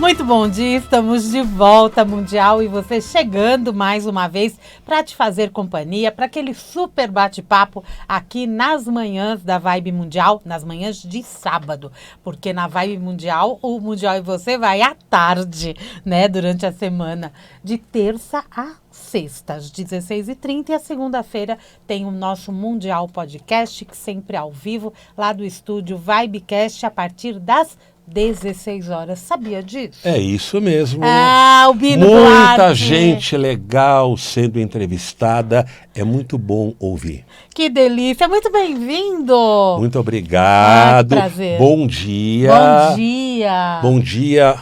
Muito bom dia, estamos de volta Mundial e você chegando mais uma vez para te fazer companhia, para aquele super bate-papo aqui nas manhãs da Vibe Mundial, nas manhãs de sábado, porque na Vibe Mundial, o Mundial e você vai à tarde, né, durante a semana, de terça a sexta, às 16h30 e a segunda-feira tem o nosso Mundial Podcast, que sempre ao vivo, lá do estúdio Vibecast, a partir das 16 horas. Sabia disso? É isso mesmo. Albino Muita Duarte. gente legal sendo entrevistada. É muito bom ouvir. Que delícia. Muito bem-vindo. Muito obrigado. Que prazer. Bom dia. Bom dia. Bom dia,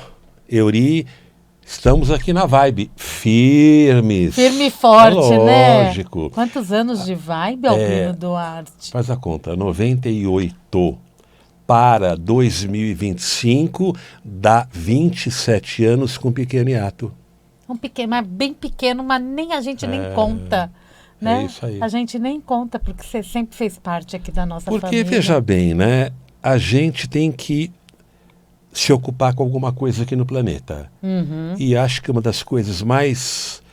Euri. Estamos aqui na Vibe, firmes. Firme e forte, né? Lógico. Quantos anos de Vibe, Albino Duarte? Faz a conta, 98 para 2025 dá 27 anos com pequeno hiato. Um pequeno, mas bem pequeno, mas nem a gente nem conta. Né? É isso aí. A gente nem conta, porque você sempre fez parte aqui da nossa família. Porque, veja bem, né? A gente tem que se ocupar com alguma coisa aqui no planeta. Uhum. E acho que uma das coisas mais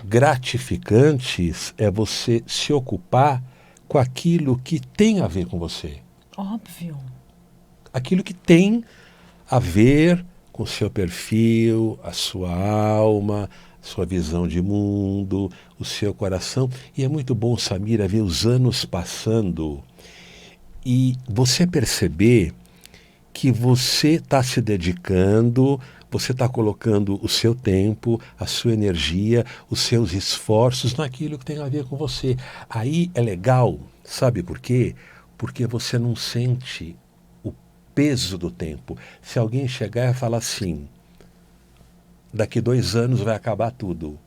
gratificantes é você se ocupar com aquilo que tem a ver com você. Óbvio. Aquilo que tem a ver com o seu perfil, a sua alma, a sua visão de mundo, o seu coração. E é muito bom, Samira, ver os anos passando e você perceber que você está se dedicando, você está colocando o seu tempo, a sua energia, os seus esforços naquilo que tem a ver com você. Aí é legal, sabe por quê? Porque você não sente o peso do tempo. Se alguém chegar e falar assim, daqui 2 anos vai acabar tudo,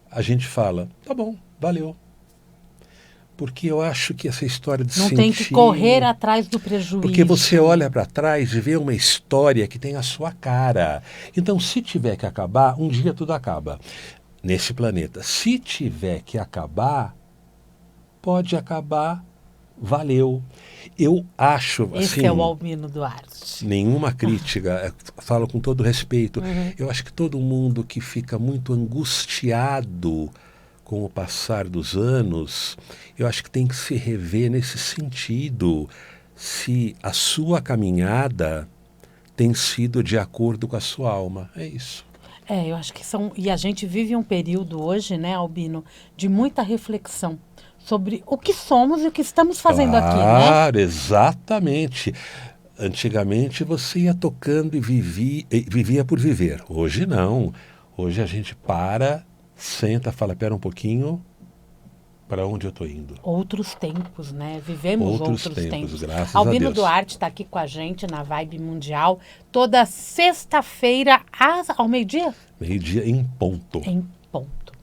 a gente fala, tá bom, valeu. Porque eu acho que essa história de Não sentir... tem que correr atrás do prejuízo. Porque você olha para trás e vê uma história que tem a sua cara. Então, se tiver que acabar, um dia tudo acaba nesse planeta. Se tiver que acabar, pode acabar, valeu. Eu acho, Esse assim... é o Albino Duarte. Nenhuma crítica, falo com todo respeito. Eu acho que todo mundo que fica muito angustiado com o passar dos anos, eu acho que tem que se rever nesse sentido, se a sua caminhada tem sido de acordo com a sua alma. É isso. Eu acho que são... E a gente vive um período hoje, né, Albino, de muita reflexão sobre o que somos e o que estamos fazendo aqui, né? Claro, exatamente. Antigamente você ia tocando e vivia por viver. Hoje não. Hoje a gente para... Senta, fala, pera um pouquinho, para onde eu estou indo? Outros tempos, né? Vivemos outros tempos. Graças Albino a Deus. Duarte está aqui com a gente na Vibe Mundial, toda sexta-feira ao meio-dia? Meio-dia em ponto. Em ponto.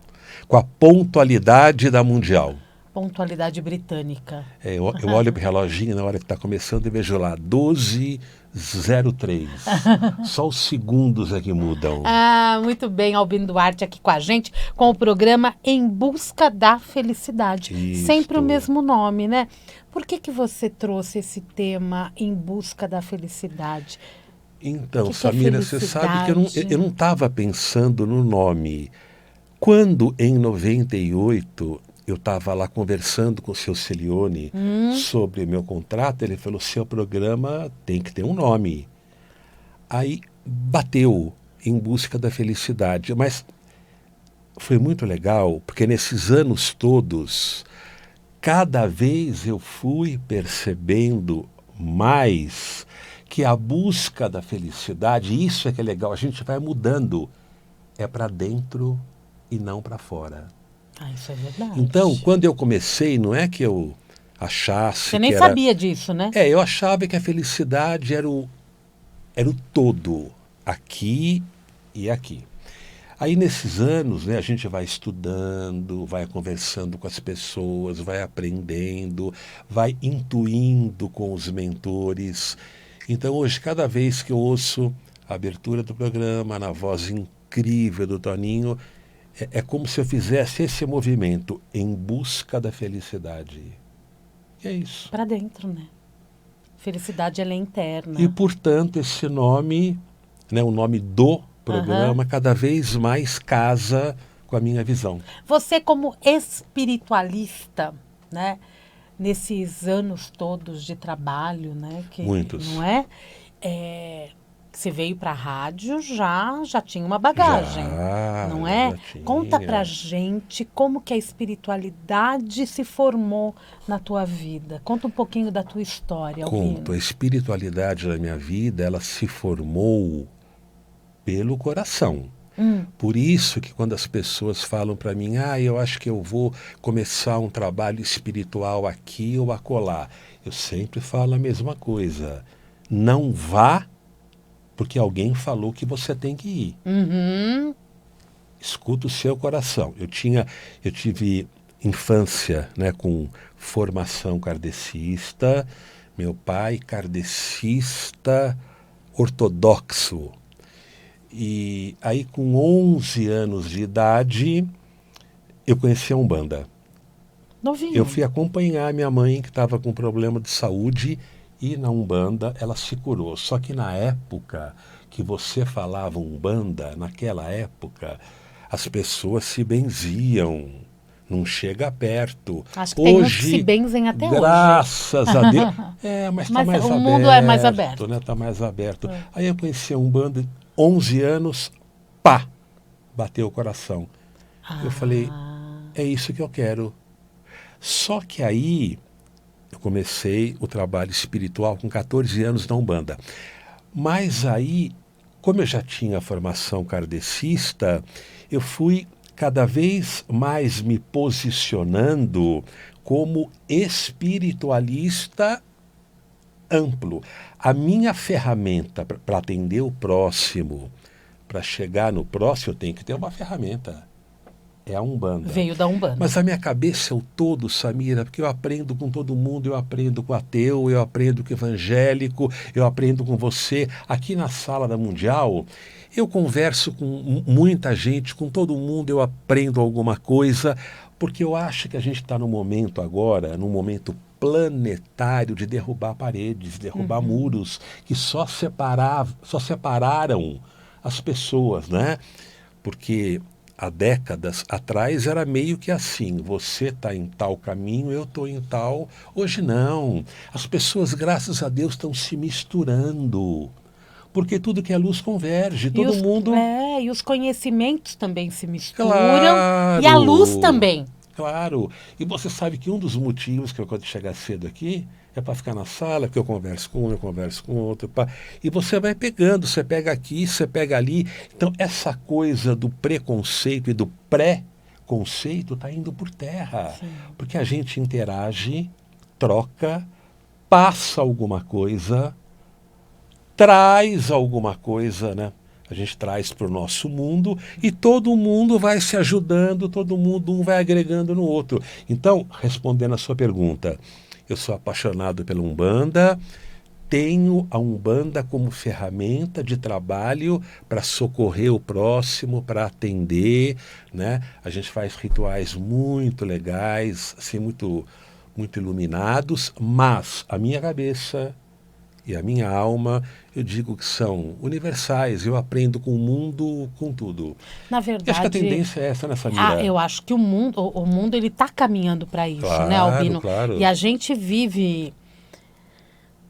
Com a pontualidade da Mundial. Pontualidade britânica. Eu olho para o reloginho na hora que está começando e vejo lá, 12:03. Só os segundos é que mudam. Muito bem, Albino Duarte aqui com a gente, com o programa Em Busca da Felicidade. Isso. Sempre o mesmo nome, né? Por que você trouxe esse tema Em Busca da Felicidade? Então, que Samira, você sabe que eu não estava pensando no nome. Quando, em 98... eu estava lá conversando com o seu Celione sobre meu contrato, ele falou, seu programa tem que ter um nome. Aí bateu Em Busca da Felicidade, mas foi muito legal, porque nesses anos todos, cada vez eu fui percebendo mais que a busca da felicidade, isso é que é legal, a gente vai mudando, é para dentro e não para fora. Isso é verdade. Então, quando eu comecei, não é que eu achasse... Você nem sabia disso, né? Eu achava que a felicidade era o todo, aqui e aqui. Aí, nesses anos, né, a gente vai estudando, vai conversando com as pessoas, vai aprendendo, vai intuindo com os mentores. Então, hoje, cada vez que eu ouço a abertura do programa, na voz incrível do Toninho... É como se eu fizesse esse movimento em busca da felicidade. E é isso. Para dentro, né? Felicidade, ela é interna. E, portanto, esse nome né, o nome do programa cada vez mais casa com a minha visão. Você como espiritualista, né? Nesses anos todos de trabalho, né? Que, Muitos. não é? Você veio para a rádio, já tinha uma bagagem, não é? Já tinha. Conta pra gente como que a espiritualidade se formou na tua vida. Conta um pouquinho da tua história, Albino. Conto, a espiritualidade da minha vida, ela se formou pelo coração. Por isso que quando as pessoas falam para mim, eu acho que eu vou começar um trabalho espiritual aqui ou acolá, eu sempre falo a mesma coisa. Não vá porque alguém falou que você tem que ir. Escuta o seu coração. Eu tive infância, né, com formação kardecista, meu pai kardecista ortodoxo. E aí com 11 anos de idade, eu conheci a Umbanda. Novinho. Eu fui acompanhar minha mãe que estava com problema de saúde e na Umbanda ela se curou. Só que na época que você falava Umbanda, naquela época, as pessoas se benziam. Não chega perto. Acho que tem uns que se benzem até graças a Deus. Mas está mais o aberto. mundo é mais aberto. Né? Está mais aberto. Aí eu conheci a Umbanda, 11 anos, pá, bateu o coração. Eu falei, é isso que eu quero. Só que aí eu comecei o trabalho espiritual com 14 anos na Umbanda. Mas aí, como eu já tinha a formação kardecista, eu fui cada vez mais me posicionando como espiritualista amplo. A minha ferramenta para atender o próximo, para chegar no próximo, eu tenho que ter uma ferramenta. É a Umbanda. Veio da Umbanda. Mas a minha cabeça é o todo, Samira, porque eu aprendo com todo mundo, eu aprendo com o ateu, eu aprendo com o evangélico, eu aprendo com você. Aqui na sala da Mundial, eu converso com muita gente, com todo mundo eu aprendo alguma coisa, porque eu acho que a gente está no momento agora, num momento planetário de derrubar paredes, derrubar muros, que só separaram as pessoas, né? Porque há décadas atrás era meio que assim, você está em tal caminho, eu estou em tal. Hoje não. As pessoas, graças a Deus, estão se misturando. Porque tudo que é luz converge, todo mundo... e os conhecimentos também se misturam. Claro, e a luz também. Claro. E você sabe que um dos motivos que eu gosto de chegar cedo aqui é para ficar na sala, que eu converso com um, eu converso com outro. E você vai pegando, você pega aqui, você pega ali. Então, essa coisa do preconceito e do pré-conceito está indo por terra. Sim. Porque a gente interage, troca, passa alguma coisa, traz alguma coisa, né? A gente traz para o nosso mundo e todo mundo vai se ajudando, todo mundo um vai agregando no outro. Então, respondendo a sua pergunta, eu sou apaixonado pela Umbanda, tenho a Umbanda como ferramenta de trabalho para socorrer o próximo, para atender, né? A gente faz rituais muito legais, assim, muito, muito iluminados, mas a minha cabeça e a minha alma, eu digo que são universais. Eu aprendo com o mundo, com tudo. Na verdade, e acho que a tendência é essa, né, Samira? Eu acho que o mundo ele está caminhando para isso, claro, né, Albino? Claro. E a gente vive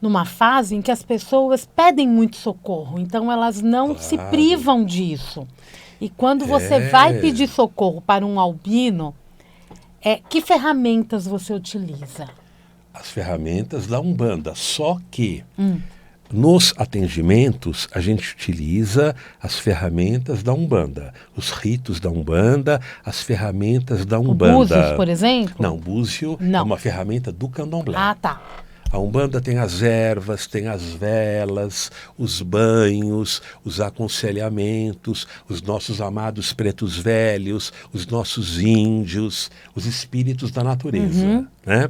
numa fase em que as pessoas pedem muito socorro, então elas não se privam disso. E quando você vai pedir socorro para um albino, que ferramentas você utiliza? As ferramentas da Umbanda, só que nos atendimentos a gente utiliza as ferramentas da Umbanda, os ritos da Umbanda, as ferramentas da Umbanda. O búzios, por exemplo? Não, o búzio é uma ferramenta do candomblé. Ah, tá. A Umbanda tem as ervas, tem as velas, os banhos, os aconselhamentos, os nossos amados pretos velhos, os nossos índios, os espíritos da natureza, né?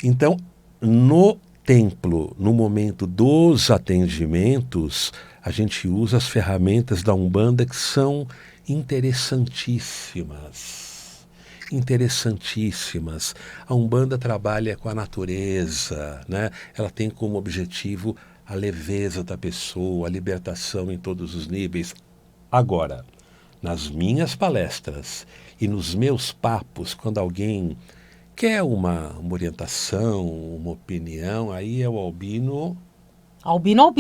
Então, no templo, no momento dos atendimentos, a gente usa as ferramentas da Umbanda que são interessantíssimas. Interessantíssimas. A Umbanda trabalha com a natureza, né? Ela tem como objetivo a leveza da pessoa, a libertação em todos os níveis. Agora, nas minhas palestras e nos meus papos, quando alguém quer uma orientação, uma opinião, aí é o Albino... Albino.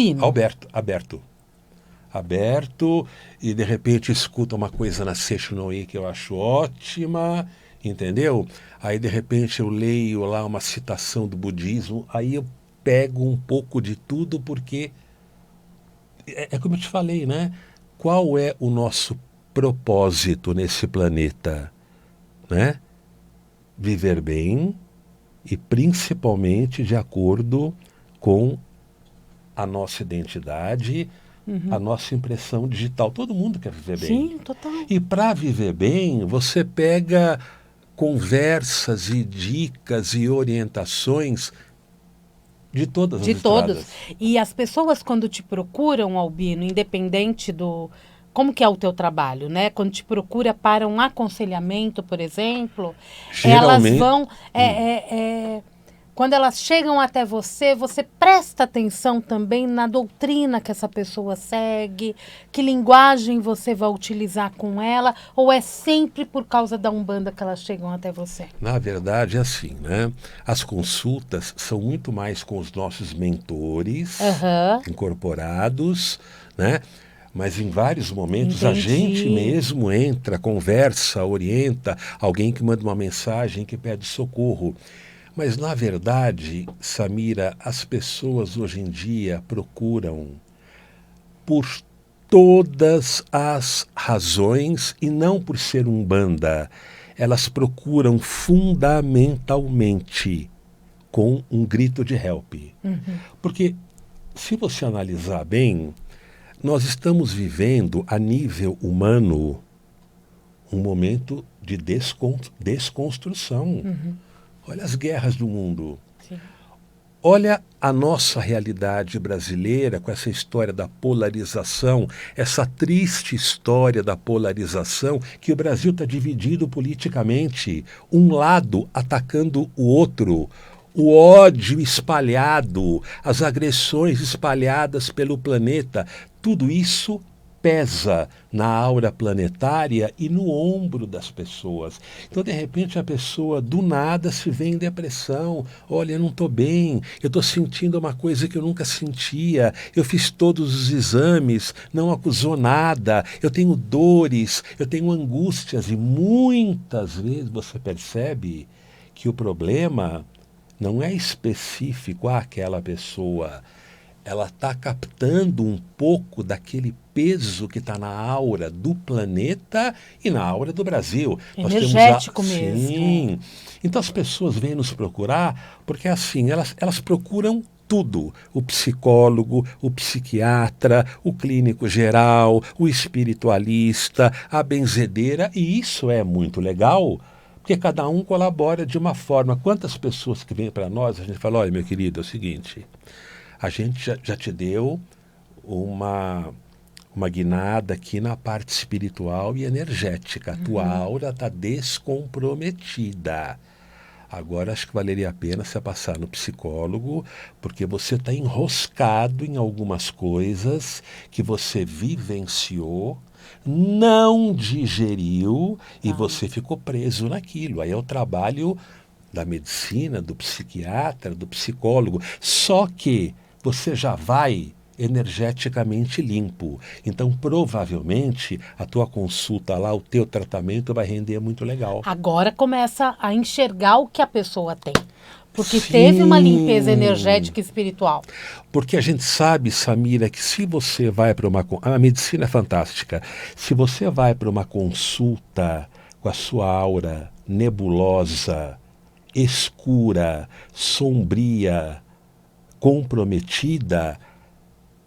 Aberto, e de repente escuta uma coisa na Seishunoi que eu acho ótima, entendeu? Aí de repente eu leio lá uma citação do budismo, aí eu pego um pouco de tudo, porque é como eu te falei, né? Qual é o nosso propósito nesse planeta, né? Viver bem e principalmente de acordo com a nossa identidade, a nossa impressão digital. Todo mundo quer viver bem. Sim, total. E para viver bem, você pega conversas e dicas e orientações de todas as De todos. estradas. E as pessoas, quando te procuram, Albino, independente do... Como que é o teu trabalho, né? Quando te procura para um aconselhamento, por exemplo, elas Geralmente, vão... Quando elas chegam até você, você presta atenção também na doutrina que essa pessoa segue, que linguagem você vai utilizar com ela, ou é sempre por causa da Umbanda que elas chegam até você? na verdade, é assim, né? As consultas são muito mais com os nossos mentores incorporados, né? Mas em vários momentos a gente mesmo entra, conversa, orienta, alguém que manda uma mensagem, que pede socorro. Mas, na verdade, Samira, as pessoas hoje em dia procuram por todas as razões e não por ser umbanda. Elas procuram fundamentalmente com um grito de help. Porque, se você analisar bem, nós estamos vivendo, a nível humano, um momento de desconstrução. Olha as guerras do mundo. Sim. Olha a nossa realidade brasileira com essa história da polarização, essa triste história da polarização, que o Brasil está dividido politicamente, um lado atacando o outro, o ódio espalhado, as agressões espalhadas pelo planeta, tudo isso pesa na aura planetária e no ombro das pessoas. Então, de repente, a pessoa do nada se vê em depressão. Olha, eu não estou bem, eu estou sentindo uma coisa que eu nunca sentia, eu fiz todos os exames, não acusou nada, eu tenho dores, eu tenho angústias, e muitas vezes você percebe que o problema não é específico àquela pessoa. Ela está captando um pouco daquele peso que está na aura do planeta e na aura do Brasil. Energético mesmo. Sim. Então as pessoas vêm nos procurar porque assim, elas procuram tudo. O psicólogo, o psiquiatra, o clínico geral, o espiritualista, a benzedeira, e isso é muito legal, porque cada um colabora de uma forma. Quantas pessoas que vêm para nós, a gente fala, olha, meu querido, é o seguinte... A gente já te deu uma guinada aqui na parte espiritual e energética. A tua aura está descomprometida. Agora acho que valeria a pena você passar no psicólogo, porque você está enroscado em algumas coisas que você vivenciou, não digeriu e você ficou preso naquilo. Aí é o trabalho da medicina, do psiquiatra, do psicólogo. Só que você já vai energeticamente limpo. Então, provavelmente, a tua consulta lá, o teu tratamento vai render muito legal. Agora começa a enxergar o que a pessoa tem. Porque Sim. teve uma limpeza energética e espiritual. Porque a gente sabe, Samira, que se você vai para uma... A medicina é fantástica. Se você vai para uma consulta com a sua aura nebulosa, escura, sombria, comprometida,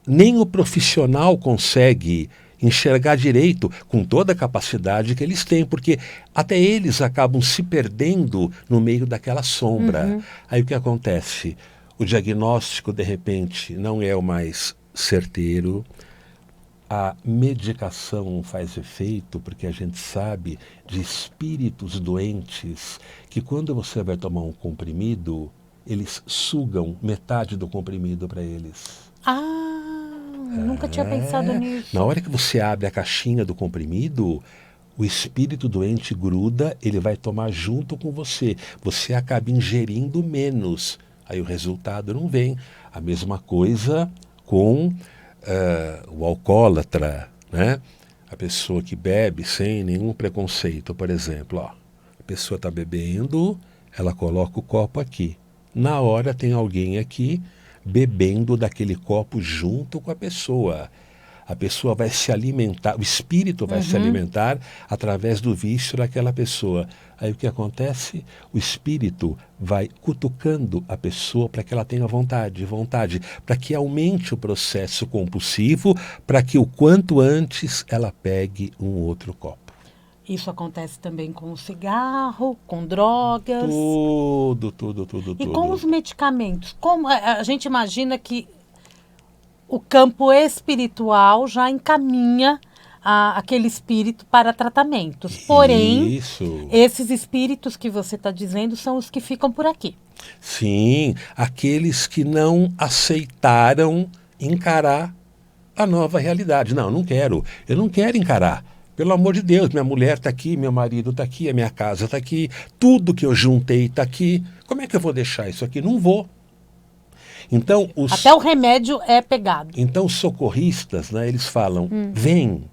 nem o profissional consegue enxergar direito com toda a capacidade que eles têm, porque até eles acabam se perdendo no meio daquela sombra. Aí o que acontece? O diagnóstico, de repente, não é o mais certeiro, a medicação faz efeito, porque a gente sabe de espíritos doentes que quando você vai tomar um comprimido, eles sugam metade do comprimido para eles. Nunca tinha pensado nisso. Na hora que você abre a caixinha do comprimido, o espírito doente gruda, ele vai tomar junto com você. Você acaba ingerindo menos. Aí o resultado não vem. A mesma coisa com o alcoólatra, né? A pessoa que bebe sem nenhum preconceito, por exemplo. Ó, a pessoa está bebendo, ela coloca o copo aqui. Na hora tem alguém aqui bebendo daquele copo junto com a pessoa. A pessoa vai se alimentar, o espírito vai se alimentar através do vício daquela pessoa. Aí o que acontece? O espírito vai cutucando a pessoa para que ela tenha vontade, para que aumente o processo compulsivo, para que o quanto antes ela pegue um outro copo. Isso acontece também com o cigarro, com drogas. Tudo. E com os medicamentos? Como a gente imagina que o campo espiritual já encaminha aquele espírito para tratamentos. Porém, esses espíritos que você está dizendo são os que ficam por aqui. Sim, aqueles que não aceitaram encarar a nova realidade. Não, eu não quero encarar. Pelo amor de Deus, minha mulher está aqui, meu marido está aqui, a minha casa está aqui, tudo que eu juntei está aqui. Como é que eu vou deixar isso aqui? Não vou. Então, até o remédio é pegado. Então os socorristas, né, eles falam, vem,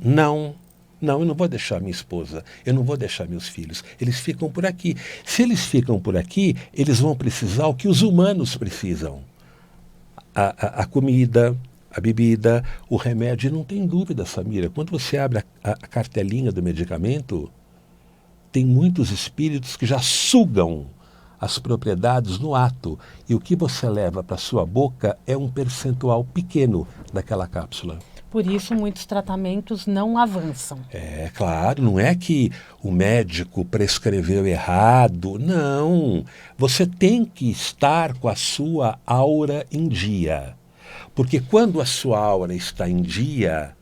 não, eu não vou deixar minha esposa, eu não vou deixar meus filhos, eles ficam por aqui. Se eles ficam por aqui, eles vão precisar o que os humanos precisam. A comida, a bebida, o remédio, e não tem dúvida, Samira, quando você abre a cartelinha do medicamento, tem muitos espíritos que já sugam as propriedades no ato, e o que você leva para sua boca é um percentual pequeno daquela cápsula. Por isso muitos tratamentos não avançam. É claro, não é que o médico prescreveu errado, não. Você tem que estar com a sua aura em dia, porque quando a sua aura está em dia,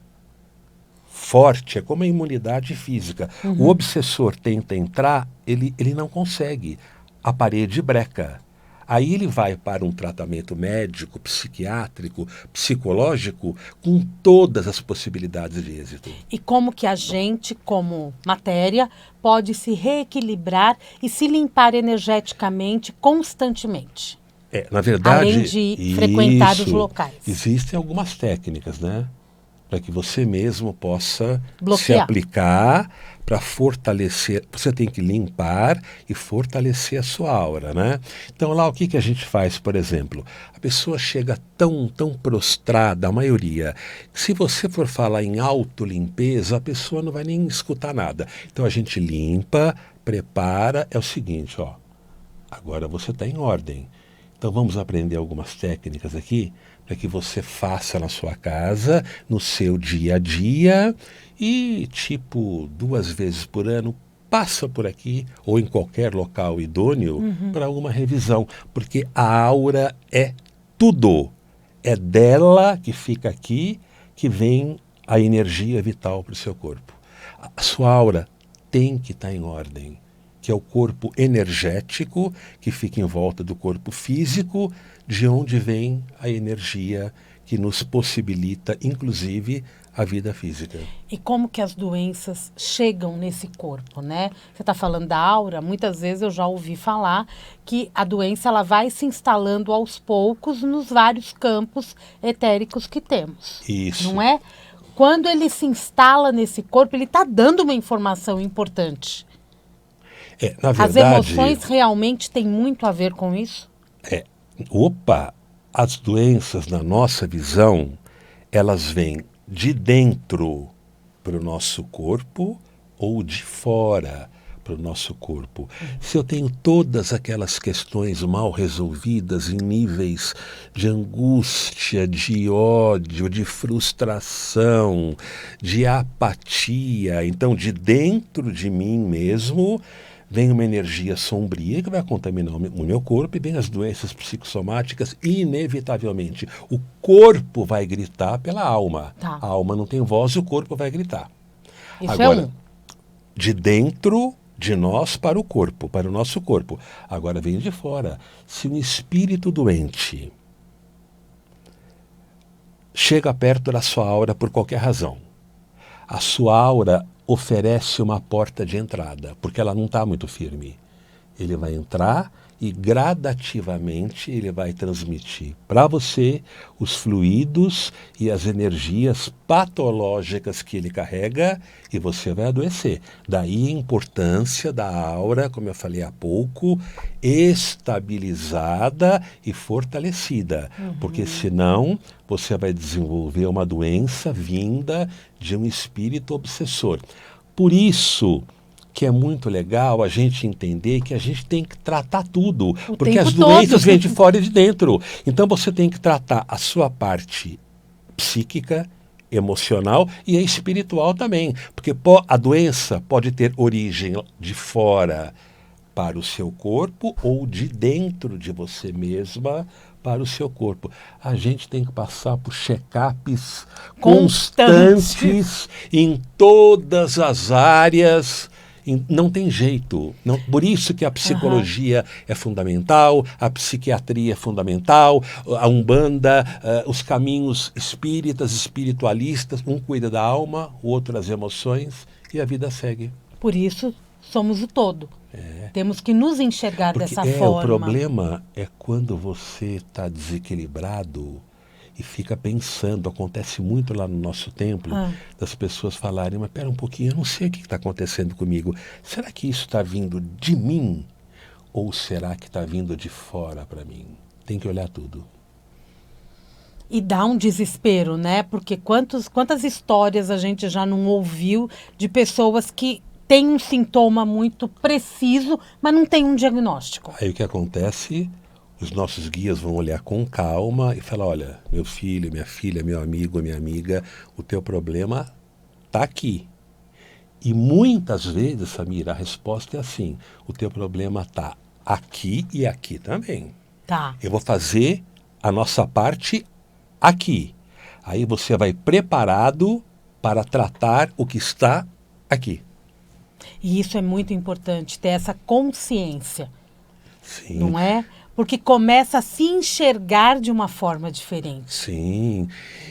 forte, é como a imunidade física. O obsessor tenta entrar, ele não consegue. A parede breca. Aí ele vai para um tratamento médico, psiquiátrico, psicológico, com todas as possibilidades de êxito. E como que a gente, como matéria, pode se reequilibrar e se limpar energeticamente constantemente? Na verdade, além de frequentar os locais. Existem algumas técnicas, né? Para que você mesmo possa bloquear, se aplicar para fortalecer. Você tem que limpar e fortalecer a sua aura, né? Então lá o que a gente faz, por exemplo? A pessoa chega tão prostrada, a maioria, que se você for falar em autolimpeza, a pessoa não vai nem escutar nada. Então a gente limpa, prepara, é o seguinte, ó. Agora você está em ordem. Então vamos aprender algumas técnicas aqui para que você faça na sua casa, no seu dia a dia e, 2 vezes por ano, passa por aqui ou em qualquer local idôneo para uma revisão, porque a aura é tudo. É dela que fica aqui que vem a energia vital para o seu corpo. A sua aura tem que estar em ordem, que é o corpo energético que fica em volta do corpo físico, de onde vem a energia que nos possibilita, inclusive, a vida física. E como que as doenças chegam nesse corpo, né? Você está falando da aura, muitas vezes eu já ouvi falar que a doença ela vai se instalando aos poucos nos vários campos etéricos que temos. Isso. Não é? Quando ele se instala nesse corpo, ele está dando uma informação importante. Na verdade, as emoções realmente têm muito a ver com isso? As doenças, na nossa visão, elas vêm de dentro para o nosso corpo ou de fora para o nosso corpo. Se eu tenho todas aquelas questões mal resolvidas em níveis de angústia, de ódio, de frustração, de apatia, então de dentro de mim mesmo vem uma energia sombria que vai contaminar o meu corpo e vem as doenças psicossomáticas e, inevitavelmente, o corpo vai gritar pela alma. Tá. A alma não tem voz e o corpo vai gritar. Isso agora, de dentro de nós para o corpo, para o nosso corpo. Agora vem de fora. Se um espírito doente chega perto da sua aura por qualquer razão. A sua aura oferece uma porta de entrada, porque ela não está muito firme. Ele vai entrar e gradativamente ele vai transmitir para você os fluidos e as energias patológicas que ele carrega e você vai adoecer. Daí a importância da aura, como eu falei há pouco, estabilizada e fortalecida, porque senão você vai desenvolver uma doença vinda de um espírito obsessor. Por isso que é muito legal a gente entender que a gente tem que tratar tudo, porque as doenças vêm de fora e de dentro. Então você tem que tratar a sua parte psíquica, emocional e a espiritual também, porque a doença pode ter origem de fora para o seu corpo ou de dentro de você mesma para o seu corpo. A gente tem que passar por check-ups constantes em todas as áreas. Não tem jeito. Não, por isso que a psicologia é fundamental, a psiquiatria é fundamental, a Umbanda, os caminhos espíritas, espiritualistas, um cuida da alma, o outro das emoções e a vida segue. Por isso somos o todo. Temos que nos enxergar dessa forma. O problema é quando você está desequilibrado e fica pensando, acontece muito lá no nosso templo, das pessoas falarem, mas pera um pouquinho, eu não sei o que está acontecendo comigo. Será que isso está vindo de mim? Ou será que está vindo de fora para mim? Tem que olhar tudo. E dá um desespero, né? Porque quantas histórias a gente já não ouviu de pessoas que têm um sintoma muito preciso, mas não tem um diagnóstico. Aí o que acontece? Os nossos guias vão olhar com calma e falar, olha, meu filho, minha filha, meu amigo, minha amiga, o teu problema está aqui. E muitas vezes, Samira, a resposta é assim, o teu problema está aqui e aqui também. Tá. Eu vou fazer a nossa parte aqui. Aí você vai preparado para tratar o que está aqui. E isso é muito importante, ter essa consciência. Sim. Não é? Porque começa a se enxergar de uma forma diferente. Sim.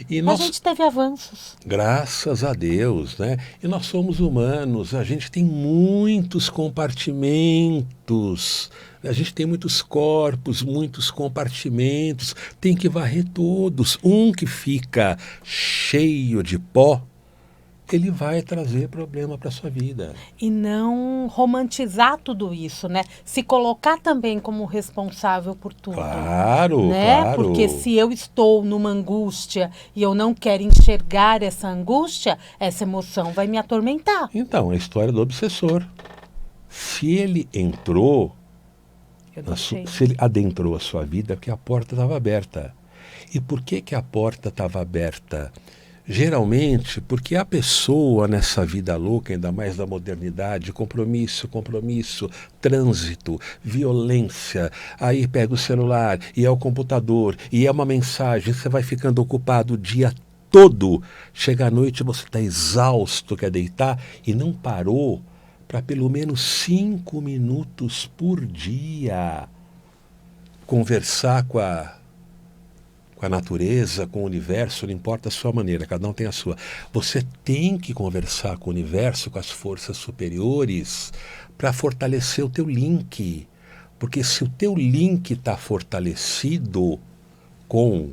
E a gente teve avanços. Graças a Deus, né? E nós somos humanos, a gente tem muitos compartimentos, a gente tem muitos corpos, muitos compartimentos, tem que varrer todos. Um que fica cheio de pó, ele vai trazer problema para a sua vida. E não romantizar tudo isso, né? Se colocar também como responsável por tudo. Claro, né? Claro. Porque se eu estou numa angústia e eu não quero enxergar essa angústia, essa emoção vai me atormentar. Então, a história do obsessor. Se ele entrou, se ele adentrou a sua vida, é porque a porta estava aberta. E por que a porta estava aberta? Geralmente, porque a pessoa nessa vida louca, ainda mais da modernidade, compromisso, trânsito, violência, aí pega o celular, e é o computador, e é uma mensagem, você vai ficando ocupado o dia todo. Chega à noite, você está exausto, quer deitar, e não parou para pelo menos 5 minutos por dia conversar com a natureza, com o universo, não importa a sua maneira, cada um tem a sua. Você tem que conversar com o universo, com as forças superiores, para fortalecer o teu link. Porque se o teu link está fortalecido com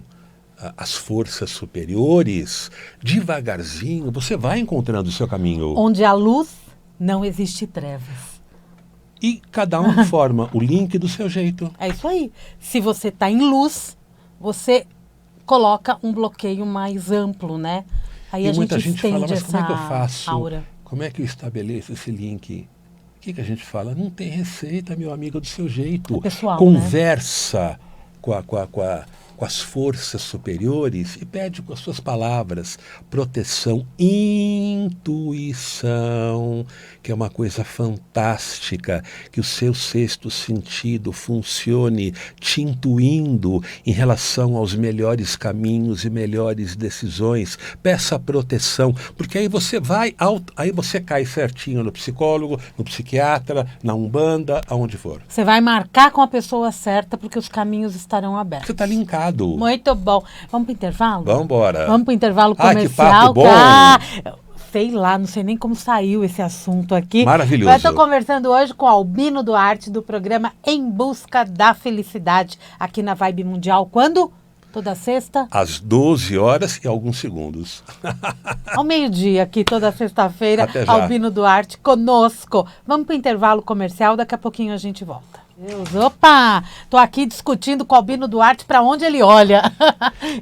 as forças superiores, devagarzinho, você vai encontrando o seu caminho. Onde há luz, não existe trevas. E cada um forma o link do seu jeito. É isso aí. Se você está em luz, você coloca um bloqueio mais amplo, né? Aí a gente estende fala, mas como é que eu faço? Aura. Como é que eu estabeleço esse link? O que a gente fala? Não tem receita, meu amigo, do seu jeito. É pessoal, conversa, né? com as forças superiores e pede com as suas palavras proteção, intuição, que é uma coisa fantástica, que o seu sexto sentido funcione te intuindo em relação aos melhores caminhos e melhores decisões. Peça proteção, porque aí você cai certinho no psicólogo, no psiquiatra, na Umbanda, aonde for. Você vai marcar com a pessoa certa, porque os caminhos estarão abertos. Você está linkado. Combinado. Muito bom. Vamos para o intervalo? Vamos embora. Vamos para o intervalo Ah, que comercial. papo bom. Sei lá, não sei nem como saiu esse assunto aqui. Maravilhoso. Mas estou conversando hoje com Albino Duarte, do programa Em Busca da Felicidade, aqui na Vibe Mundial. Quando? Toda sexta? Às 12 horas e alguns segundos. Ao meio-dia, aqui toda sexta-feira, Até já. Albino Duarte conosco. Vamos para o intervalo comercial, daqui a pouquinho a gente volta. Deus, opa! Tô aqui discutindo com o Albino Duarte para onde ele olha.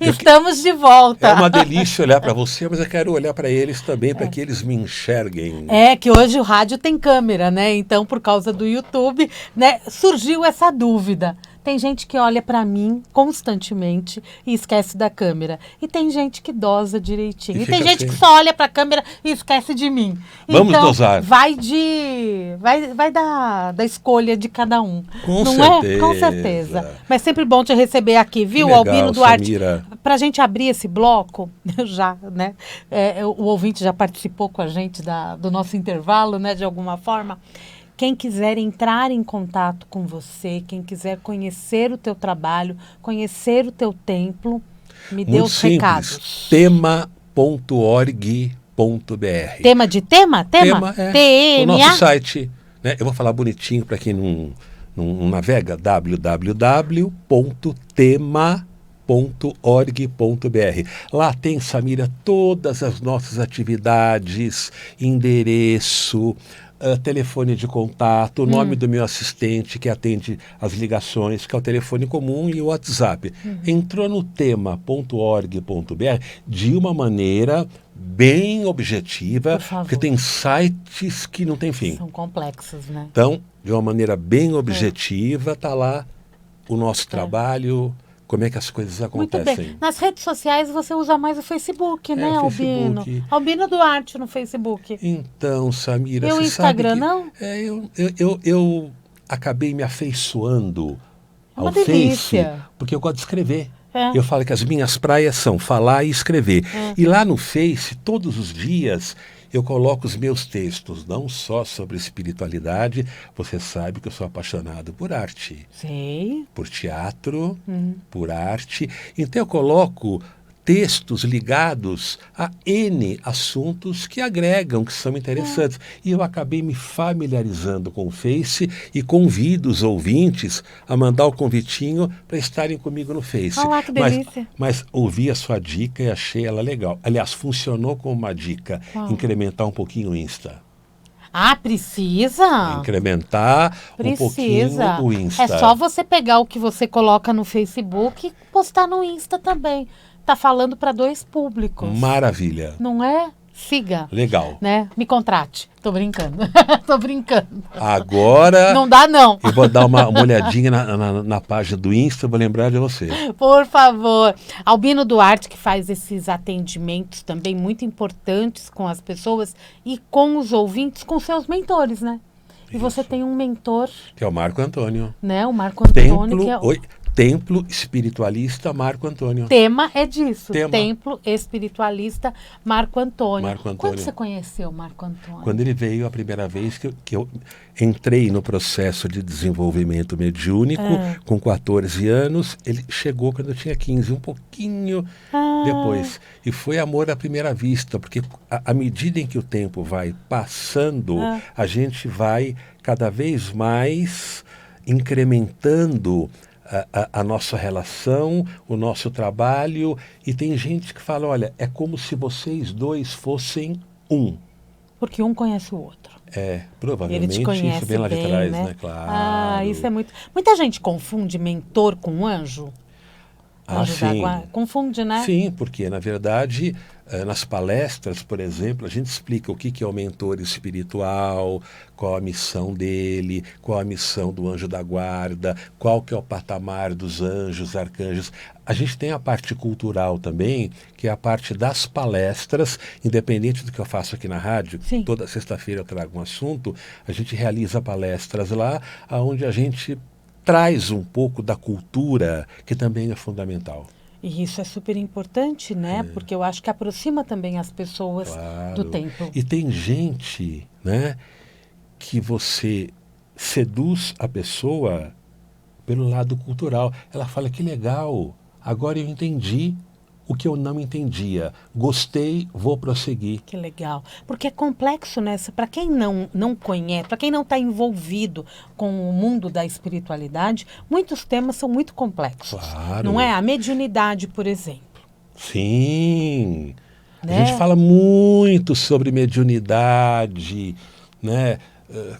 Estamos de volta. É uma delícia olhar para você, mas eu quero olhar para eles também, para que eles me enxerguem. É que hoje o rádio tem câmera, né? Então, por causa do YouTube, né, surgiu essa dúvida. Tem gente que olha para mim constantemente e esquece da câmera. E tem gente que dosa direitinho. E tem gente que só olha para a câmera e esquece de mim. Vamos então, dosar. Vai da escolha de cada um. Com não certeza. é? Com certeza. Mas sempre bom te receber aqui, viu, Legal, Albino Duarte? Samira. Para a gente abrir esse bloco, já, né? O ouvinte já participou com a gente do nosso intervalo, né? De alguma forma. Quem quiser entrar em contato com você, quem quiser conhecer o teu trabalho, conhecer o teu templo, me dê os recados. Tema.org.br. Tema de tema? Tema é T-E-M-A? o nosso site. Né? Eu vou falar bonitinho para quem não navega, www.tema.org.br. Lá tem, Samira, todas as nossas atividades, endereço, telefone de contato, o nome do meu assistente que atende as ligações, que é o telefone comum, e o WhatsApp. Entrou no tema.org.br de uma maneira bem objetiva, porque tem sites que não tem fim. São complexos, né? Então, de uma maneira bem objetiva, está lá o nosso trabalho, como é que as coisas acontecem. Muito bem. Nas redes sociais você usa mais o Facebook, né, o Albino? Facebook. Albino Duarte no Facebook. Então, Samira, E o você Instagram, sabe que, não? Eu acabei me afeiçoando É uma ao Face, delícia. porque eu gosto de escrever. É. Eu falo que as minhas praias são falar e escrever. E lá no Face, todos os dias, eu coloco os meus textos, não só sobre espiritualidade. Você sabe que eu sou apaixonado por arte, Sei. por teatro, por arte. Então eu coloco textos ligados a N assuntos que agregam, que são interessantes. E eu acabei me familiarizando com o Face e convido os ouvintes a mandar o convitinho para estarem comigo no Face. Olha lá, que delícia. Mas ouvi a sua dica e achei ela legal. Aliás, funcionou como uma dica. Incrementar um pouquinho o Insta. Ah, precisa? Incrementar um pouquinho o Insta. É só você pegar o que você coloca no Facebook e postar no Insta também. Tá falando para dois públicos. Maravilha. Não é? Siga. Legal. Né? Me contrate. Tô brincando. Tô brincando. Agora... Não dá, não. Eu vou dar uma olhadinha na página do Insta, vou lembrar de você. Por favor. Albino Duarte, que faz esses atendimentos também muito importantes com as pessoas e com os ouvintes, com seus mentores, né? E você tem um mentor, Que é o Marco Antônio. né? O Marco Antônio, que é Templo Espiritualista Marco Antônio. tema é disso. Tema. Templo Espiritualista Marco Antônio. Marco Antônio. Quando você conheceu Marco Antônio? Quando ele veio a primeira vez que eu entrei no processo de desenvolvimento mediúnico, com 14 anos, ele chegou quando eu tinha 15, um pouquinho depois. E foi amor à primeira vista, porque à medida em que o tempo vai passando, a gente vai cada vez mais incrementando a nossa relação, o nosso trabalho, e tem gente que fala, olha, é como se vocês dois fossem um. Porque um conhece o outro. Provavelmente Ele te conhece isso vem lá de bem, trás, né? né? Claro. Isso é muito... Muita gente confunde mentor com anjo. Anjo da Sim. guarda. Confunde, né? Sim, porque, na verdade, nas palestras, por exemplo, a gente explica o que é o mentor espiritual, qual a missão dele, qual a missão do anjo da guarda, qual que é o patamar dos anjos, arcanjos. A gente tem a parte cultural também, que é a parte das palestras, independente do que eu faço aqui na rádio. Sim. Toda sexta-feira eu trago um assunto, a gente realiza palestras lá, onde a gente traz um pouco da cultura, que também é fundamental. E isso é super importante, né? Porque eu acho que aproxima também as pessoas do templo. E tem gente, né, que você seduz a pessoa pelo lado cultural. Ela fala, que legal, agora eu entendi o que eu não entendia. Gostei, vou prosseguir. Que legal. Porque é complexo, né? Para quem não conhece, para quem não está envolvido com o mundo da espiritualidade, muitos temas são muito complexos. Claro. Não é? A mediunidade, por exemplo. Sim. Né? A gente fala muito sobre mediunidade, né?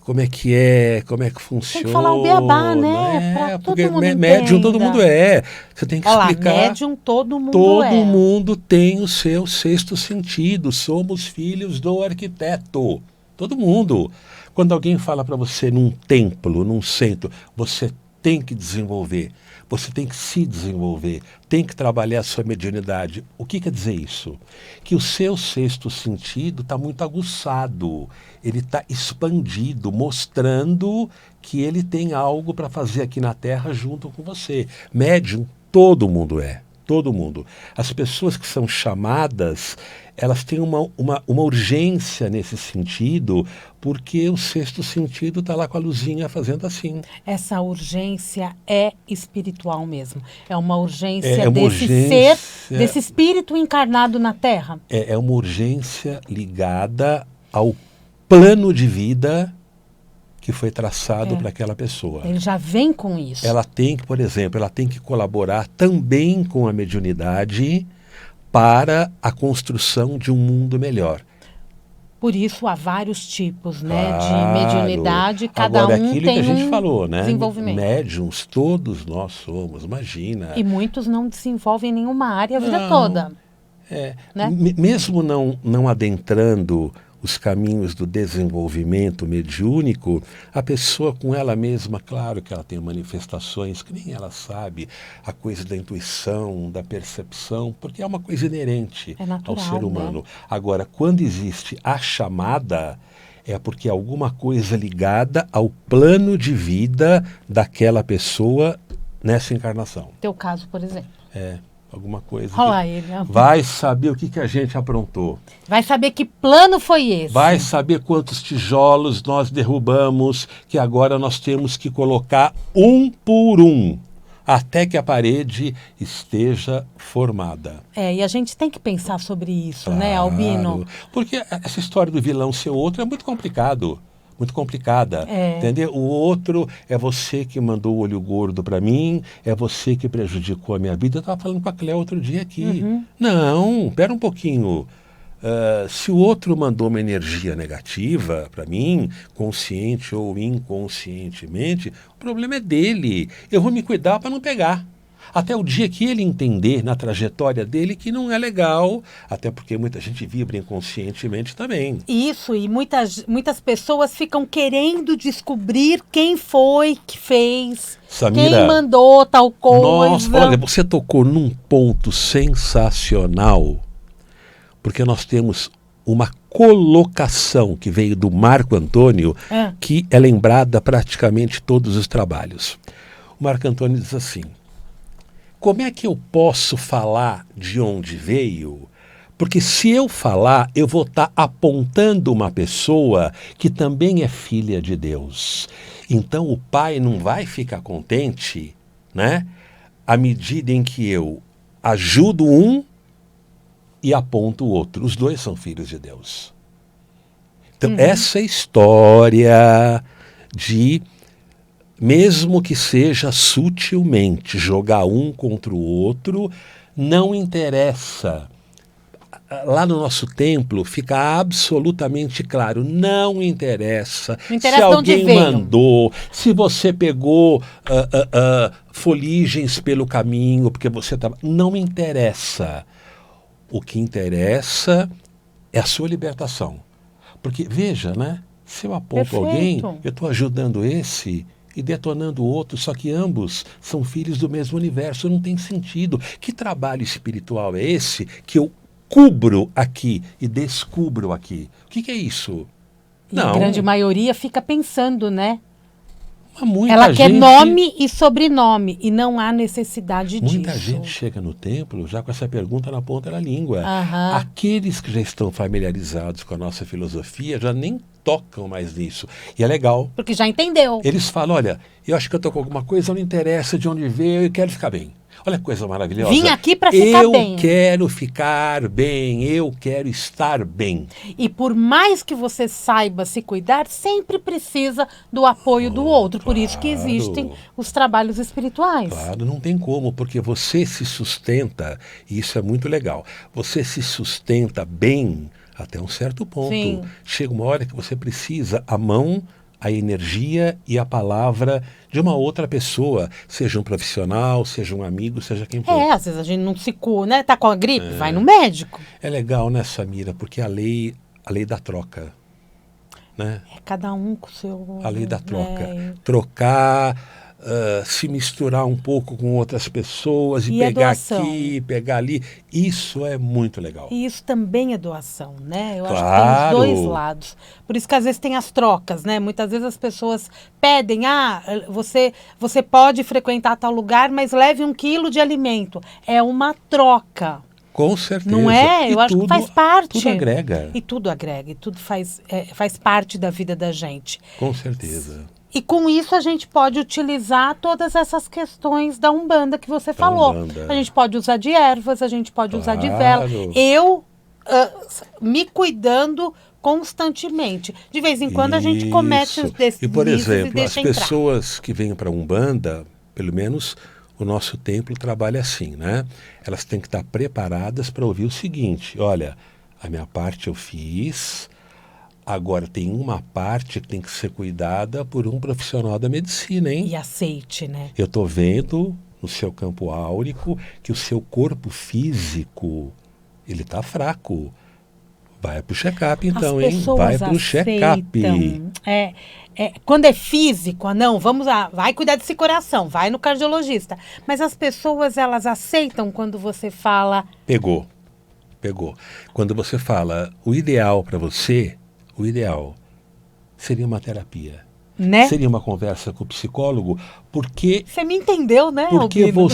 Como é que funciona. Tem que falar o beabá, né? Para Porque todo mundo médium entenda. todo mundo é. Você tem que Olha lá, explicar. médium todo mundo Todo é. mundo tem o seu sexto sentido. Somos filhos do arquiteto. Todo mundo. Quando alguém fala para você num templo, num centro, você tem que desenvolver. Você tem que se desenvolver, tem que trabalhar a sua mediunidade. O que quer dizer isso? Que o seu sexto sentido está muito aguçado, ele está expandido, mostrando que ele tem algo para fazer aqui na Terra junto com você. Médium, todo mundo é. Todo mundo. As pessoas que são chamadas, elas têm uma urgência nesse sentido, porque o sexto sentido está lá com a luzinha fazendo assim. Essa urgência é espiritual mesmo. É uma urgência É uma desse urgência, ser, desse espírito encarnado na Terra. É uma urgência ligada ao plano de vida que foi traçado para aquela pessoa. Ele já vem com isso. Ela tem que, por exemplo, ela tem que colaborar também com a mediunidade para a construção de um mundo melhor. Por isso há vários tipos, né, Claro. de mediunidade, cada Agora, um aquilo tem que a gente um falou, né? desenvolvimento. Médiuns, todos nós somos, imagina. E muitos não desenvolvem nenhuma área a vida Não. toda. Né? Mesmo não adentrando os caminhos do desenvolvimento mediúnico, a pessoa com ela mesma, claro que ela tem manifestações que nem ela sabe, a coisa da intuição, da percepção, porque é uma coisa inerente natural, ao ser humano. né? Agora, quando existe a chamada, é porque é alguma coisa ligada ao plano de vida daquela pessoa nessa encarnação. Teu caso, por exemplo. Alguma coisa. Olha lá ele. Vai saber o que a gente aprontou. Vai saber que plano foi esse. Vai saber quantos tijolos nós derrubamos, que agora nós temos que colocar um por um, até que a parede esteja formada. E a gente tem que pensar sobre isso, Claro, né, Albino? Porque essa história do vilão ser outro é muito complicado. Muito complicada, entendeu? O outro é você que mandou o olho gordo para mim, é você que prejudicou a minha vida. Eu estava falando com a Cléo outro dia aqui. Não, pera um pouquinho. Se o outro mandou uma energia negativa para mim, consciente ou inconscientemente, o problema é dele. Eu vou me cuidar para não pegar. Até o dia que ele entender na trajetória dele que não é legal, até porque muita gente vibra inconscientemente também. Isso, e muitas pessoas ficam querendo descobrir quem foi que fez, Samira, quem mandou tal coisa. Nossa, olha, você tocou num ponto sensacional, porque nós temos uma colocação que veio do Marco Antônio, que é lembrada praticamente todos os trabalhos. O Marco Antônio diz assim: como é que eu posso falar de onde veio? Porque se eu falar, eu vou estar apontando uma pessoa que também é filha de Deus. Então o pai não vai ficar contente, né? À medida em que eu ajudo um e aponto o outro. Os dois são filhos de Deus. Então essa história de, mesmo que seja sutilmente, jogar um contra o outro, não interessa. Lá no nosso templo fica absolutamente claro, não interessa se alguém mandou, se você pegou foligens pelo caminho, porque você estava... Não interessa. O que interessa é a sua libertação. Porque, veja, né? Se eu aponto alguém, eu estou ajudando esse e detonando o outro, só que ambos são filhos do mesmo universo, não tem sentido. Que trabalho espiritual é esse que eu cubro aqui e descubro aqui? O que é isso? Não. A grande maioria fica pensando, né? Ela quer nome e sobrenome e não há necessidade disso. Muita gente chega no templo já com essa pergunta na ponta da língua. Aham. Aqueles que já estão familiarizados com a nossa filosofia já nem tocam mais nisso. E é legal. Porque já entendeu. Eles falam, olha, eu acho que eu estou com alguma coisa, não interessa de onde veio, eu quero ficar bem. Olha que coisa maravilhosa. Vim aqui para ficar bem. Eu quero ficar bem, eu quero estar bem. E por mais que você saiba se cuidar, sempre precisa do apoio do outro. Por isso que existem os trabalhos espirituais. Claro, não tem como, porque você se sustenta, e isso é muito legal, você se sustenta bem até um certo ponto. Sim. Chega uma hora que você precisa a mão, a energia e a palavra de uma outra pessoa, seja um profissional, seja um amigo, seja quem for. Às vezes a gente não se cura, né? Tá com a gripe, vai no médico. É legal, né, Samira? Porque a lei da troca, né? É cada um com o seu... A lei da troca. Trocar, se misturar um pouco com outras pessoas e pegar aqui, pegar ali. Isso é muito legal. E isso também é doação, né? Eu acho Claro. que tem os dois lados. Por isso que às vezes tem as trocas, né? Muitas vezes as pessoas pedem, você pode frequentar tal lugar, mas leve 1 quilo de alimento. É uma troca. Com certeza. Não é? Eu acho que faz parte. Tudo agrega. E tudo agrega, e tudo faz parte da vida da gente. Com certeza. E com isso a gente pode utilizar todas essas questões da Umbanda que você falou. A gente pode usar de ervas, a gente pode usar de vela. Eu me cuidando constantemente. De vez em quando a gente comete os deslizes e, por exemplo, e deixa as pessoas que vêm para a Umbanda, pelo menos o nosso templo trabalha assim, né? Elas têm que estar preparadas para ouvir o seguinte: olha, a minha parte eu fiz, agora tem uma parte que tem que ser cuidada por um profissional da medicina, hein? E aceite, né? Eu estou vendo no seu campo áurico que o seu corpo físico, ele está fraco. Vai pro check-up então, hein? Vai pro check-up. Quando é físico, não, vamos lá, vai cuidar desse coração, vai no cardiologista. Mas as pessoas, elas aceitam quando você fala... Pegou. Quando você fala, o ideal para você, o ideal seria uma terapia. Né? Seria uma conversa com o psicólogo, porque... Você me entendeu, né, Porque Albino?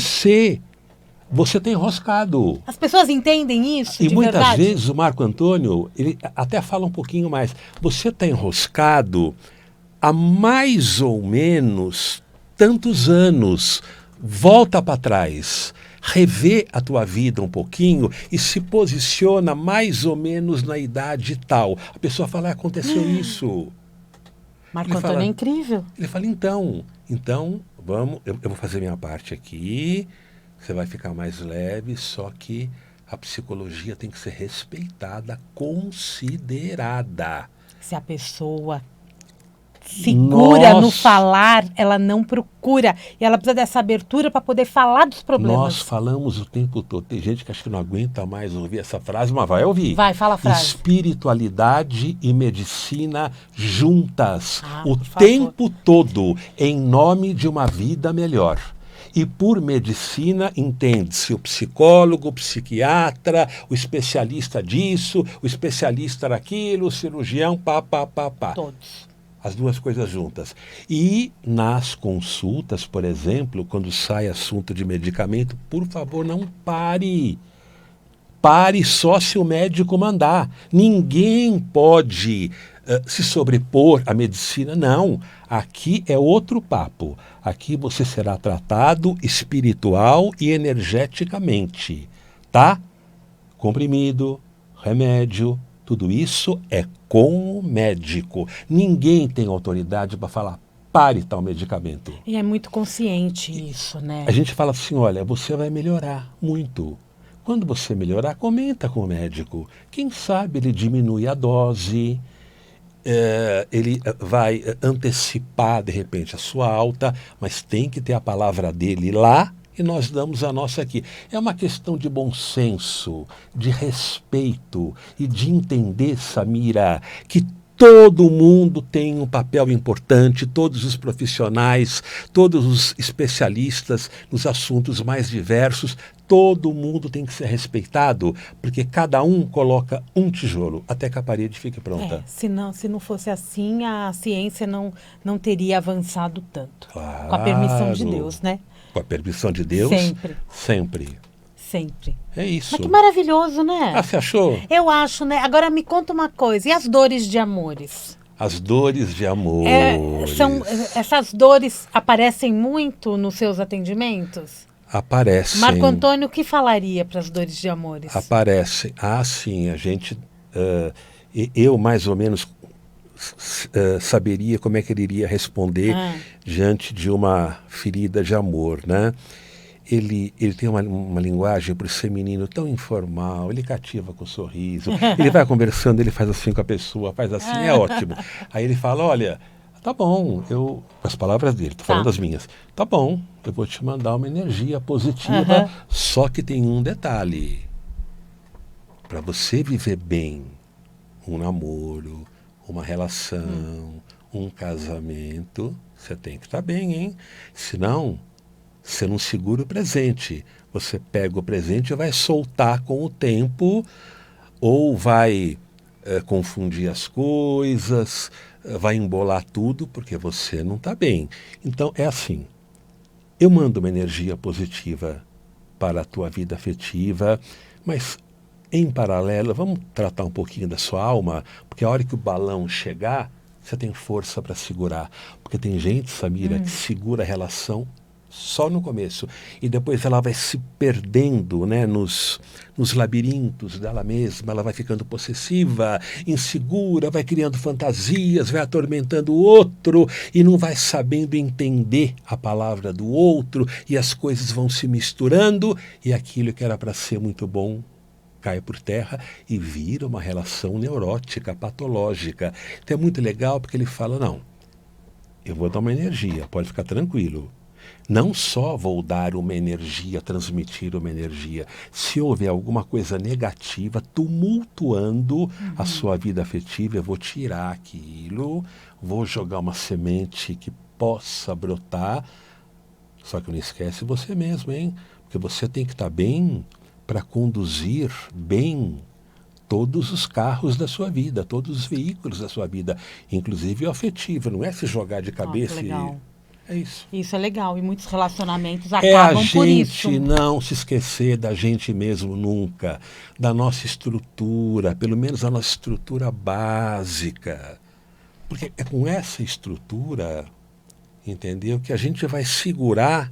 Você tem enroscado. As pessoas entendem isso, e de muitas verdade? vezes o Marco Antônio, ele até fala um pouquinho mais. Você está enroscado há mais ou menos tantos anos. Volta para trás, revê a tua vida um pouquinho e se posiciona mais ou menos na idade tal. A pessoa fala, aconteceu isso. Marco Antônio é incrível. Ele fala, então vamos, eu vou fazer minha parte aqui, você vai ficar mais leve, só que a psicologia tem que ser respeitada, considerada. Se a pessoa segura no falar, ela não procura. E ela precisa dessa abertura para poder falar dos problemas. Nós falamos o tempo todo. Tem gente que acho que não aguenta mais ouvir essa frase, mas vai ouvir. Vai, fala a frase. Espiritualidade e medicina juntas. O tempo todo, em nome de uma vida melhor. E por medicina entende-se o psicólogo, o psiquiatra, o especialista disso, o especialista daquilo, o cirurgião, pá. Todos. As duas coisas juntas. E nas consultas, por exemplo, quando sai assunto de medicamento, por favor, não pare. Pare só se o médico mandar. Ninguém pode se sobrepor à medicina, não. Aqui é outro papo. Aqui você será tratado espiritual e energeticamente, tá? Comprimido, remédio, tudo isso é com o médico. Ninguém tem autoridade para falar, pare tal medicamento. E é muito consciente isso, né? A gente fala assim, olha, você vai melhorar muito. Quando você melhorar, comenta com o médico. Quem sabe ele diminui a dose, ele vai antecipar, de repente, a sua alta, mas tem que ter a palavra dele lá e nós damos a nossa aqui. É uma questão de bom senso, de respeito e de entender, Samira, que todo mundo tem um papel importante, todos os profissionais, todos os especialistas nos assuntos mais diversos, todo mundo tem que ser respeitado, porque cada um coloca um tijolo até que a parede fique pronta. Se não fosse assim, a ciência não teria avançado tanto. Claro. Com a permissão de Deus, né? Com a permissão de Deus? Sempre. É isso. Mas que maravilhoso, né? Você achou? Eu acho, né? Agora me conta uma coisa. E as dores de amores? As dores de amor. Essas dores aparecem muito nos seus atendimentos? aparecem. Marco Antônio, o que falaria para as dores de amores? Aparecem. Sim, a gente... eu mais ou menos saberia como é que ele iria responder diante de uma ferida de amor, né? Ele tem uma linguagem para o feminino tão informal, ele cativa com um sorriso, ele vai conversando, ele faz assim com a pessoa, faz assim, é ótimo. Aí ele fala, olha, tá bom, com as palavras dele, tô falando as minhas, tá bom, eu vou te mandar uma energia positiva, só que tem um detalhe, para você viver bem um namoro, uma relação, um casamento, você tem que estar bem, hein? Senão, você não segura o presente. Você pega o presente e vai soltar com o tempo, ou vai confundir as coisas, vai embolar tudo, porque você não está bem. Então, é assim, eu mando uma energia positiva para a tua vida afetiva, mas em paralelo, vamos tratar um pouquinho da sua alma, porque a hora que o balão chegar, você tem força para segurar. Porque tem gente, Samira, que segura a relação só no começo. E depois ela vai se perdendo, né, nos labirintos dela mesma, ela vai ficando possessiva, insegura, vai criando fantasias, vai atormentando o outro e não vai sabendo entender a palavra do outro e as coisas vão se misturando e aquilo que era para ser muito bom cai por terra e vira uma relação neurótica, patológica. Então é muito legal porque ele fala, não, eu vou dar uma energia, pode ficar tranquilo. Não só vou dar uma energia, transmitir uma energia. Se houver alguma coisa negativa, tumultuando a sua vida afetiva, eu vou tirar aquilo, vou jogar uma semente que possa brotar. Só que não esquece você mesmo, hein? Porque você tem que estar bem para conduzir bem todos os carros da sua vida, todos os veículos da sua vida, inclusive o afetivo. Não é se jogar de cabeça legal. É isso. Isso é legal. E muitos relacionamentos acabam por isso. É a gente não se esquecer da gente mesmo nunca, da nossa estrutura, pelo menos a nossa estrutura básica. Porque é com essa estrutura, entendeu, que a gente vai segurar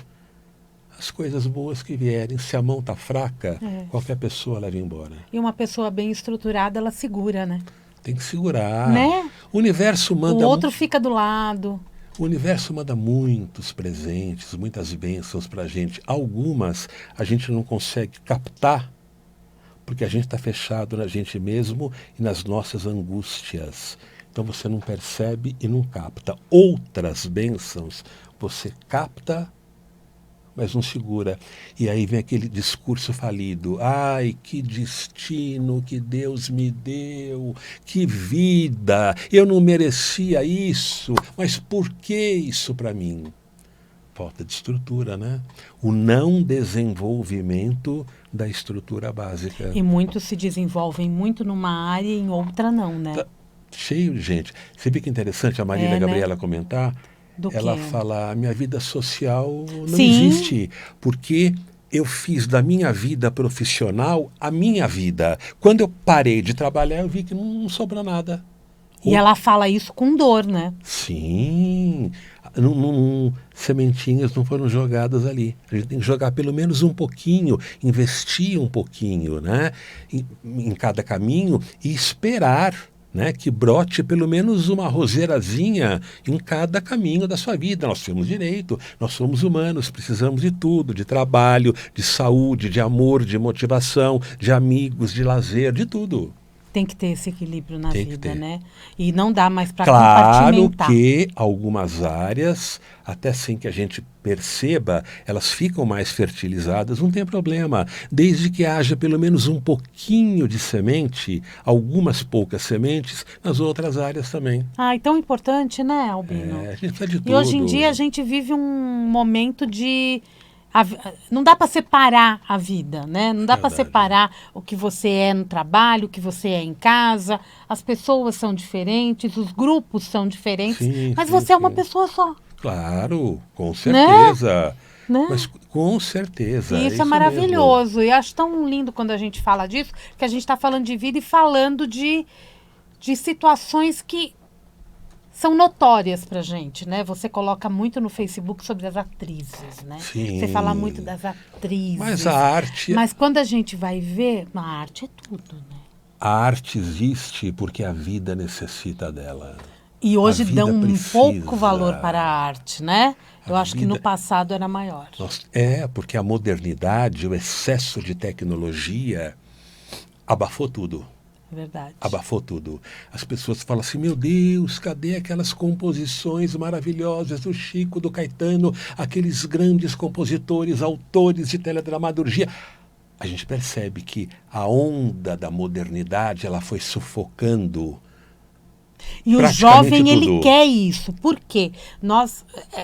as coisas boas que vierem. Se a mão está fraca, qualquer pessoa leva embora. E uma pessoa bem estruturada, ela segura, né? Tem que segurar. Né? O universo manda... O outro fica do lado. O universo manda muitos presentes, muitas bênçãos para a gente. Algumas a gente não consegue captar, porque a gente está fechado na gente mesmo e nas nossas angústias. Então você não percebe e não capta. Outras bênçãos você capta, mas não segura. E aí vem aquele discurso falido. Ai, que destino que Deus me deu, que vida, eu não merecia isso, mas por que isso para mim? Falta de estrutura, né? O não desenvolvimento da estrutura básica. E muitos se desenvolvem muito numa área e em outra não, né? Tá cheio de gente. Você vê que interessante a Marília Gabriela comentar? Ela fala, a minha vida social não existe, porque eu fiz da minha vida profissional a minha vida. Quando eu parei de trabalhar, eu vi que não sobrou nada. E ela fala isso com dor, né? Sim, sementinhas não foram jogadas ali. A gente tem que jogar pelo menos um pouquinho, investir um pouquinho, né, em cada caminho e esperar, né, que brote pelo menos uma roseirazinha em cada caminho da sua vida. Nós temos direito, nós somos humanos, precisamos de tudo, de trabalho, de saúde, de amor, de motivação, de amigos, de lazer, de tudo. Tem que ter esse equilíbrio na vida, né? E não dá mais para compartimentar. compartimentar. Claro que algumas áreas, até sem que a gente perceba, elas ficam mais fertilizadas, não tem problema. Desde que haja pelo menos um pouquinho de semente, algumas poucas sementes, nas outras áreas também. Ah, e tão importante, né, Albino? A gente precisa de tudo. E hoje em dia a gente vive um momento de... Não dá para separar a vida, né? Não dá para separar o que você é no trabalho, o que você é em casa. As pessoas são diferentes, os grupos são diferentes, mas você é uma pessoa só. Claro, com certeza. Né? Mas com certeza. E isso é maravilhoso. Mesmo. E acho tão lindo quando a gente fala disso, que a gente está falando de vida e falando de situações que são notórias pra gente, né? Você coloca muito no Facebook sobre as atrizes, né? Sim. Você fala muito das atrizes. Mas a arte... Mas quando a gente vai ver, a arte é tudo, né? A arte existe porque a vida necessita dela. E hoje A vida dão um precisa. pouco valor para a arte, né? Eu acho que no vida- passado era maior. Porque a modernidade, o excesso de tecnologia abafou tudo. É verdade. Abafou tudo. As pessoas falam assim, meu Deus, cadê aquelas composições maravilhosas do Chico, do Caetano, aqueles grandes compositores, autores de teledramaturgia? A gente percebe que a onda da modernidade, ela foi sufocando. E o praticamente jovem, ele tudo. quer isso. Por quê?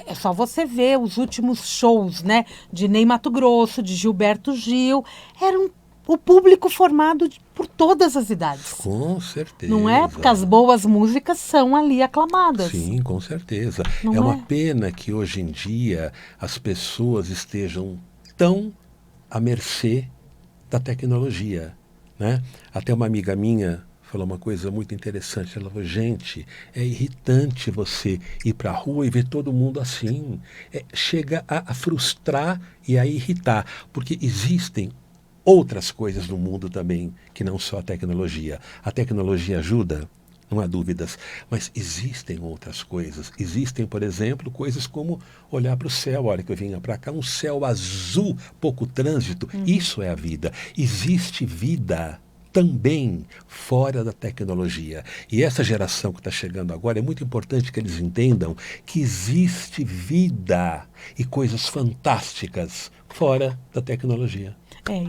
É só você ver os últimos shows, né? De Ney Matogrosso, de Gilberto Gil. Era o público formado por todas as idades. Com certeza. Não é? Porque as boas músicas são ali aclamadas. Sim, com certeza. Não É uma é? pena que hoje em dia as pessoas estejam tão à mercê da tecnologia, né? Até uma amiga minha falou uma coisa muito interessante. Ela falou, gente, é irritante você ir para a rua e ver todo mundo assim. Chega a frustrar e a irritar, porque existem outras coisas no mundo também que não só a tecnologia. A tecnologia ajuda, não há dúvidas, mas existem outras coisas. Existem, por exemplo, coisas como olhar para o céu. A hora que eu vinha para cá, um céu azul, pouco trânsito. Isso é a vida. Existe vida também fora da tecnologia. E essa geração que está chegando agora, é muito importante que eles entendam que existe vida e coisas fantásticas fora da tecnologia.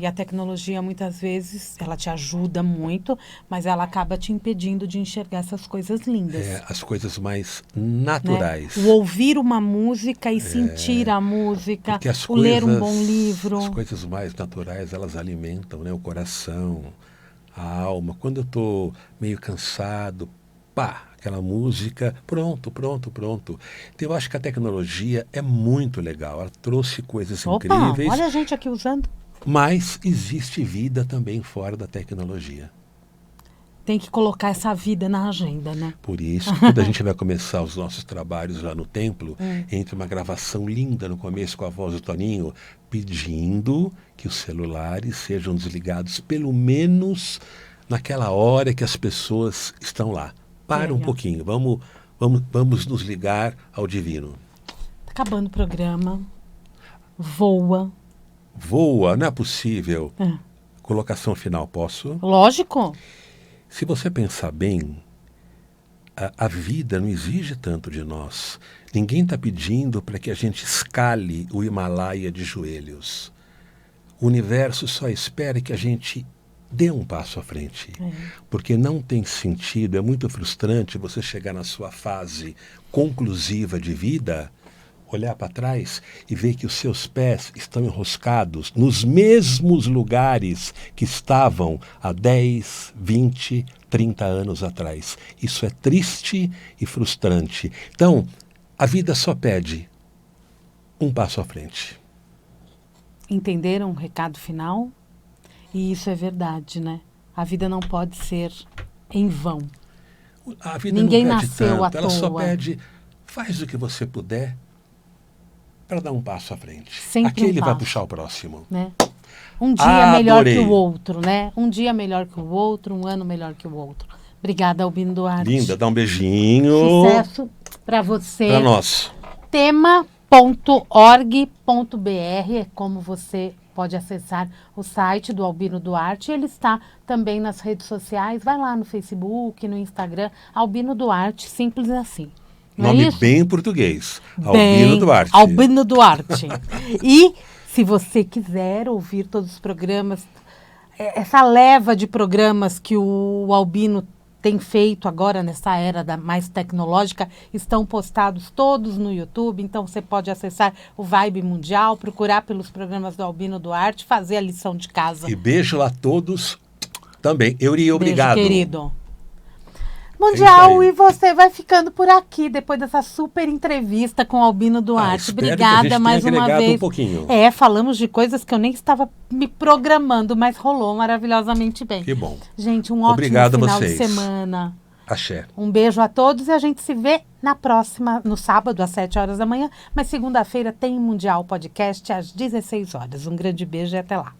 E a tecnologia, muitas vezes, ela te ajuda muito, mas ela acaba te impedindo de enxergar essas coisas lindas. As coisas mais naturais. Né? O ouvir uma música e sentir a música, Porque o ler um bom livro. As coisas mais naturais, elas alimentam, né, o coração, a alma. Quando eu estou meio cansado, aquela música, pronto. Então eu acho que a tecnologia é muito legal. Ela trouxe coisas incríveis. Olha a gente aqui usando. Mas existe vida também fora da tecnologia. Tem que colocar essa vida na agenda, né? Por isso, quando a gente vai começar os nossos trabalhos lá no templo, entra uma gravação linda no começo com a voz do Toninho, pedindo que os celulares sejam desligados pelo menos naquela hora que as pessoas estão lá. Para um pouquinho, vamos nos ligar ao divino. Tá acabando o programa. Voa, não é possível. Colocação final, posso? Lógico. Se você pensar bem, a vida não exige tanto de nós. Ninguém está pedindo para que a gente escale o Himalaia de joelhos. O universo só espera que a gente dê um passo à frente. Porque não tem sentido, é muito frustrante você chegar na sua fase conclusiva de vida, olhar para trás e ver que os seus pés estão enroscados nos mesmos lugares que estavam há 10, 20, 30 anos atrás. Isso é triste e frustrante. Então, a vida só pede um passo à frente. Entenderam o recado final? E isso é verdade, né? A vida não pode ser em vão. A vida Ninguém não pede nasceu à tanto, ela só toa. pede, faz o que você puder para dar um passo à frente. Sempre Aquele um vai passo. puxar o próximo. Né? Um dia melhor que Adorei. o outro, né? Um dia melhor que o outro, um ano melhor que o outro. Obrigada, Albino Duarte. Linda, dá um beijinho. Sucesso para você. Para nós. tema.org.br é como você pode acessar o site do Albino Duarte. Ele está também nas redes sociais. Vai lá no Facebook, no Instagram. Albino Duarte, simples assim. Não Nome é isso? bem português. Bem, Albino Duarte. Albino Duarte. E se você quiser ouvir todos os programas, essa leva de programas que o Albino tem feito agora nessa era mais tecnológica, estão postados todos no YouTube, então você pode acessar o Vibe Mundial, procurar pelos programas do Albino Duarte, fazer a lição de casa. E beijo a todos também. Euri, obrigado. Beijo, querido. É Mundial, isso aí. e você vai ficando por aqui depois dessa super entrevista com o Albino Duarte. Espero que a Obrigada gente mais tenha uma agregado vez. um pouquinho. Falamos de coisas que eu nem estava me programando, mas rolou maravilhosamente bem. Que bom. Gente, um ótimo Obrigado a final de vocês. semana. Axé. Um beijo a todos e a gente se vê na próxima, no sábado, às 7 horas da manhã. Mas segunda-feira tem Mundial Podcast às 16 horas. Um grande beijo e até lá.